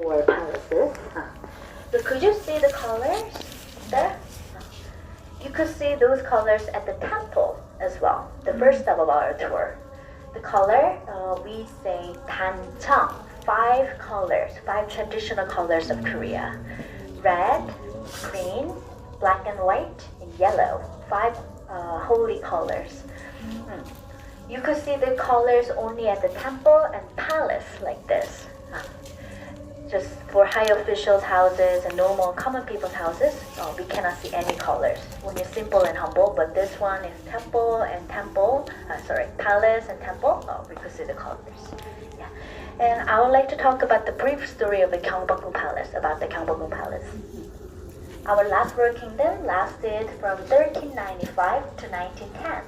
Or palaces. So could you see the colors there? You could see those colors at the temple as well, the first step of our tour. The color, we say 단청, five colors, five traditional colors of Korea. Red, green, black and white, and yellow. Five holy colors. You could see the colors only at the temple and palace like this. Just for high officials' houses and normal common people's houses, we cannot see any colors. Only simple and humble, but this one is palace and temple, we could see the colors. Yeah. And I would like to talk about the brief story of the Gyeongbokgung Palace, about the Gyeongbokgung Palace. Our last world kingdom lasted from 1395 to 1910.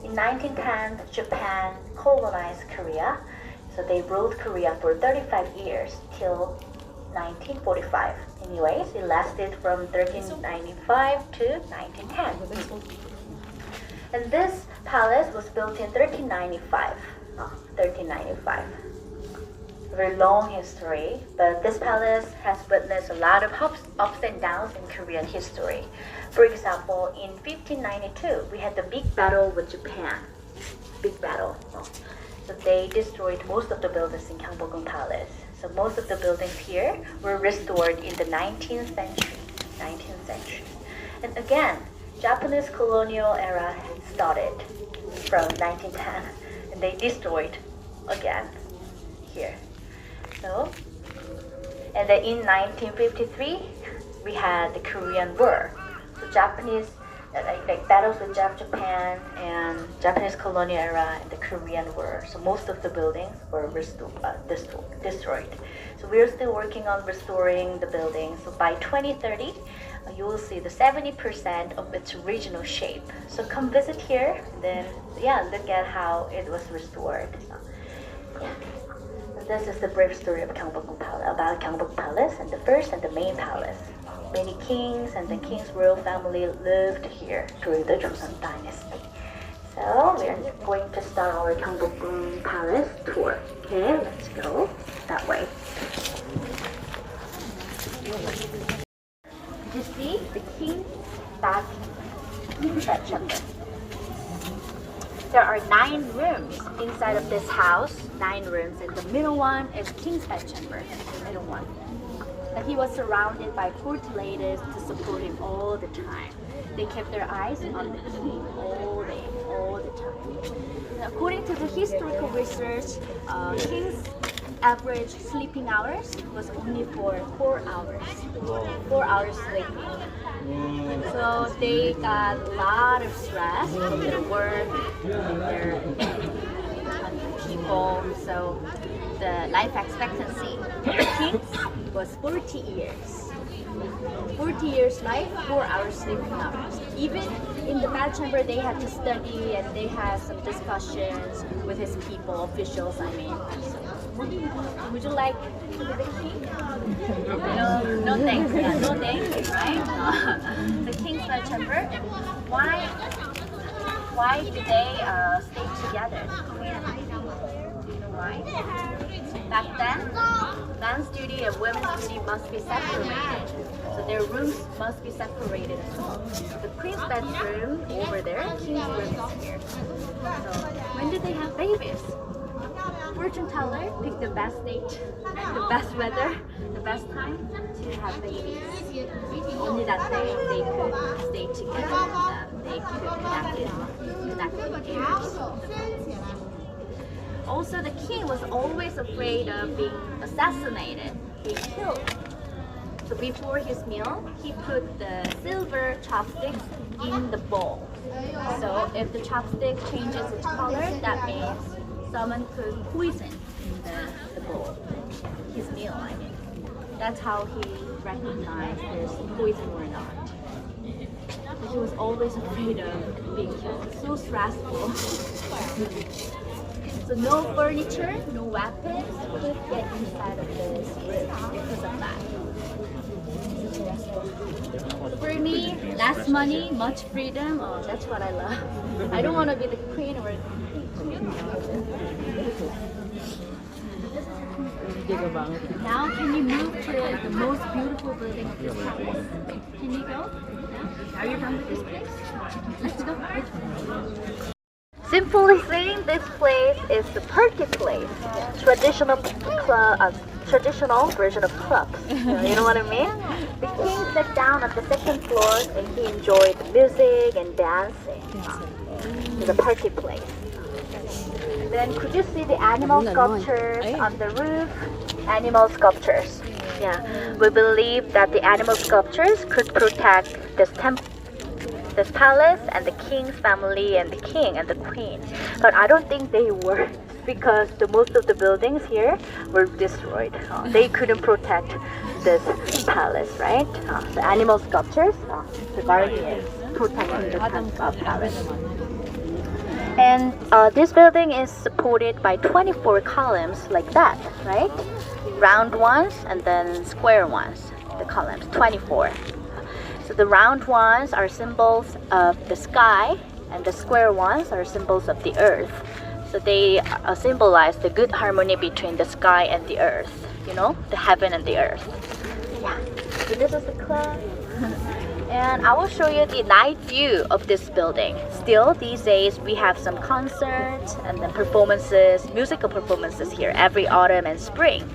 In 1910, Japan colonized Korea. So they ruled Korea for 35 years till 1945. Anyways, it lasted from 1395 to 1910. And this palace was built in 1395. 1395. Very long history, but this palace has witnessed a lot of ups and downs in Korean history. For example, in 1592, we had the big battle with Japan. Big battle. So they destroyed most of the buildings in Gyeongbokgung Palace. So most of the buildings here were restored in the 19th century. And again, Japanese colonial era started from 1910, and they destroyed again here. So, and then in 1953, we had the Korean War. So Japanese like battles with Japan and Japanese colonial era and the Korean War. So most of the buildings were destroyed. So we're still working on restoring the building. So by 2030, you will see the 70% of its original shape. So come visit here, and then look at how it was restored. This is the brief story of Gyeongbokgung Palace, about Gyeongbokgung Palace and the first and the main palace. Many kings and the king's royal family lived here during the Joseon dynasty. So we are going to start our Gyeongbokgung Palace tour. Okay, let's go that way. You see the king's bedchamber. There are 9 rooms inside of this house. 9 rooms, and the middle one is king's bedchamber. The middle one. And he was surrounded by court ladies to support him all the time. They kept their eyes on the king all day, all the time. And according to the historical research, king's average sleeping hours was only for 4 hours. 4 hours sleeping. So they got a lot of stress from their work, from their people. So the life expectancy for the kings was 40 years. 40 years life, 4 hours sleeping hours. Even in the bedchamber, they had to study and they had some discussions with his people, officials, I mean. So, would you like to be the king? No thanks. Yeah, no thanks, right? The king's bedchamber. Why do they stay together? The queen and the king. Do you know why? Back then, man's duty and women's duty must be separated. So their rooms must be separated as well. The queen's bedroom over there, king's room is here. So when did they have babies? Fortune teller picked the best date, the best weather, the best time to have babies. Only that day they could stay together and they could connect with heirs. Also, the king was always afraid of being assassinated, being killed. So before his meal, he put the silver chopsticks in the bowl. So if the chopstick changes its color, that means someone could poison the bowl, his meal, I mean. That's how he recognized there's poison or not. But he was always afraid of being killed. So stressful. So no furniture, no weapons could get inside of this room because of that. So for me, less money, much freedom, that's what I love. I don't want to be the queen or now can you move to the most beautiful building of this place? Can you go? Are you done with this place? Let's go. Simply saying, this place is the party place. Traditional version of clubs. You know what I mean? The king sat down on the second floor and he enjoyed music and dancing. It's a party place. Then could you see the animal sculptures on the roof? Animal sculptures. Yeah, we believe that the animal sculptures could protect this palace and the king's family and the king and the queen. But I don't think they were, because most of the buildings here were destroyed. They couldn't protect this palace, right? The animal sculptures, the guardians protecting the palace. And this building is supported by 24 columns like that, right? Round ones and then square ones, the columns, 24. So the round ones are symbols of the sky and the square ones are symbols of the earth. So they symbolize the good harmony between the sky and the earth, you know, the heaven and the earth. Yeah, so this is the club. And I will show you the night view of this building. Still, these days we have some concerts and then performances, musical performances here every autumn and spring.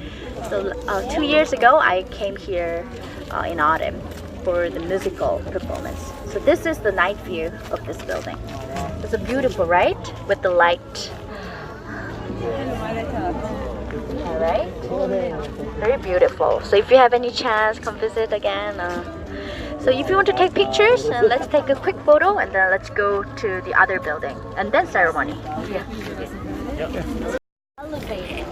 So 2 years ago, I came here in autumn for the musical performance. So this is the night view of this building. It's a beautiful, right? With the light. Alright? Very beautiful. So if you have any chance, come visit again. So if you want to take pictures, let's take a quick photo and then let's go to the other building and then ceremony. Yeah. Elevated.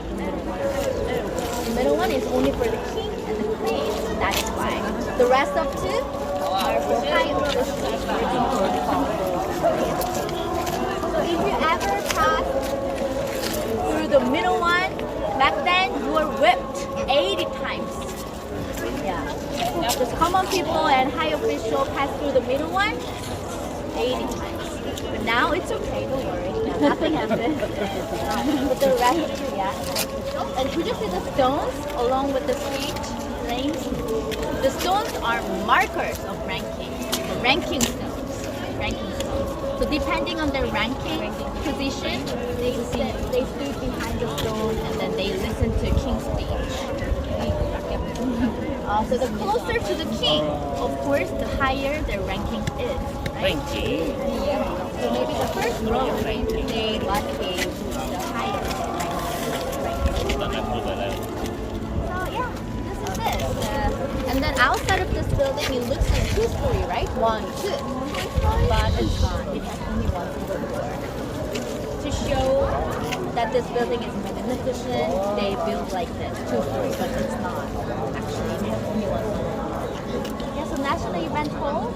The middle one is only for the king and the queen. That is why. The rest of two are for high officials. So if you ever pass through the middle one, back then you were whipped 80 times. Yeah. Just common people and high officials pass through the middle one 80 times. But now it's okay, don't worry. Nothing happened. But the rest of it, yeah. And could you see the stones along with the street lanes? The stones are markers of ranking. The ranking stones. Ranking stones. So depending on their ranking position, they stood behind the stone and then they listen to king's speech. So the closer to the king, of course, the higher their ranking is. Right? Ranking. Yeah. So maybe the first row, they must be the highest ranking. So yeah, this is it. And then outside of this building, it looks like two-story, right? One, two. But it's not. It has only one single floor. To show that this building is magnificent, they build like this, two-story, but it's not. Actually, it has only one floor. Yeah, so National Event Hall.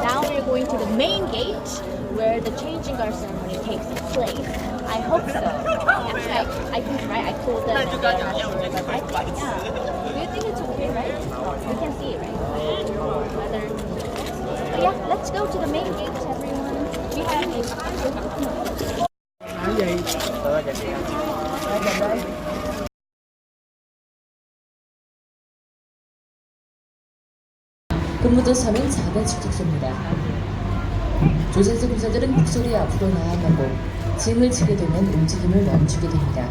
Now we're going to the main gate where the changing guard ceremony takes place. I hope so. Actually, I can try. I told them that they're not sure, but I think, yeah. Do you think it's okay, right? We can see it, right? Whether... But yeah, let's go to the main gate, everyone. We have 근무조차는 4대 축적소입니다. 조선소 군사들은 목소리 앞으로 나아가고 징을 치게 되면 움직임을 멈추게 됩니다.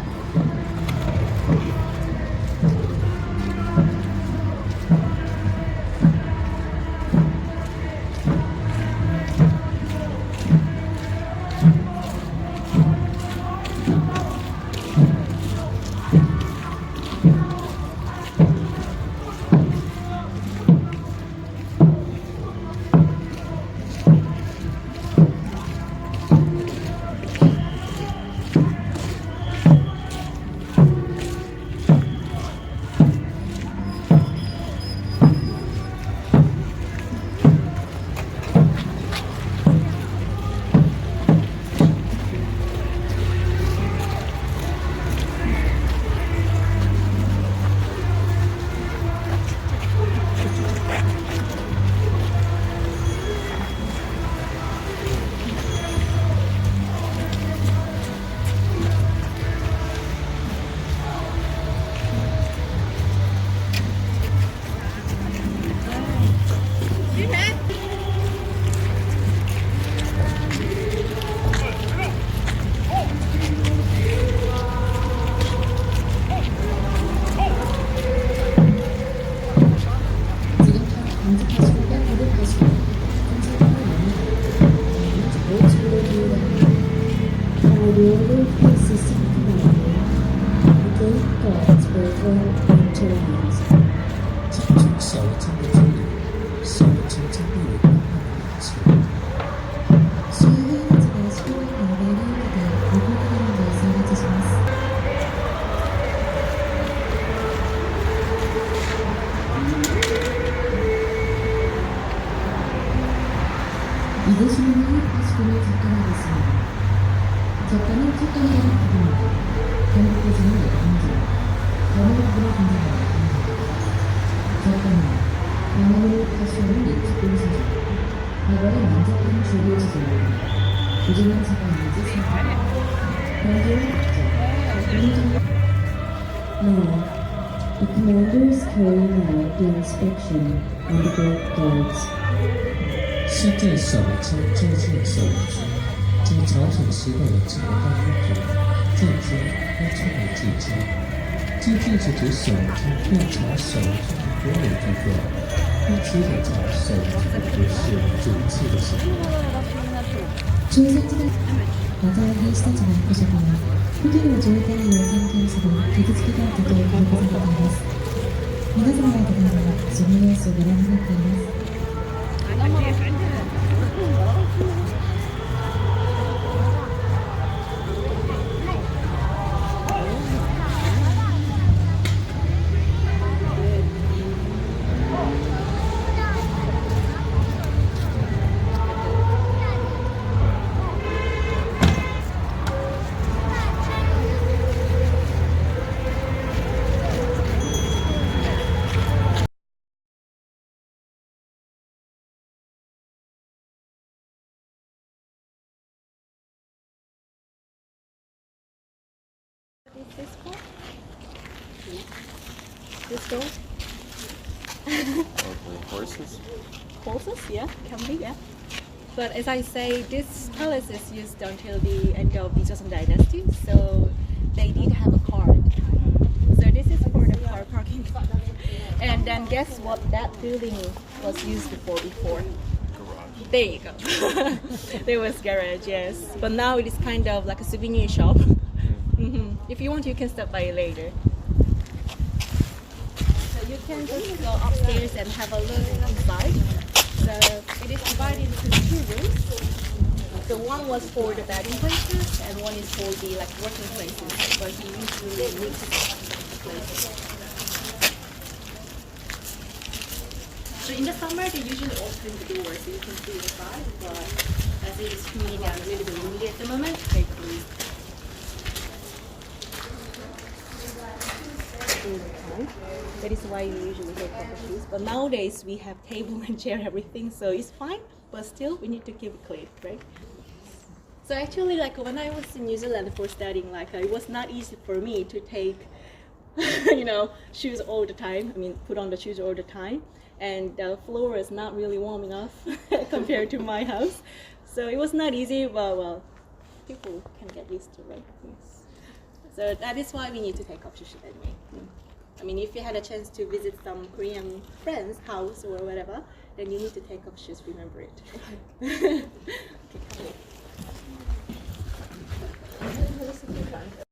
이대신문이 파수꾼을 접근하겠습니다. 접근은 첫단계로 부릅니다. 반복되지는 공주, 번호부로 분석합니다. 접근은 방안으로 파수꾼을 예측된 수준, 과거의 만족한 주요 지점입니다. 부정한 사과인지 사과, 변경의 목적, Now, the commanders carrying out the inspection on the boat guards. 现在守军就近守军，经调整时段的这个办公组，这间要处理这间，这间是指守军要查守军的所有地段，要提检查守军的不是主次的行为。中戦時代また兵士たちの捕食は付近の状態を点検する傷つき担当と記録されています。皆様の方々はその様子をご覧になっています。this for? This door? Probably horses. Horses, yeah, can be, yeah. But as I say, this palace is used until the end of the Joseon Dynasty, so they did have a car at the time. So this is for the car parking. And then guess what that building was used for before? Garage. There you go. There was garage, yes. But now it is kind of like a souvenir shop. If you want, you can stop by later. So you can just go upstairs and have a look inside. So it is divided into 2 rooms. So one was for the bedding places and one is for the like working places. But you usually mix places. So in the summer they usually open the doors so you can see inside. But as it is humid and a little bit windy at the moment, they close. All the time. That is why we usually take off the shoes. But nowadays we have table and chair, everything, so it's fine. But still, we need to keep it clean, right? So actually, like when I was in New Zealand for studying, like it was not easy for me to take, shoes all the time. I mean, put on the shoes all the time, and the floor is not really warm enough compared to my house. So it was not easy, but well, people can get used to it. Yes. So that is why we need to take off shoes anyway. I mean, if you had a chance to visit some Korean friend's house or whatever, then you need to take off shoes, remember it. Okay, come here.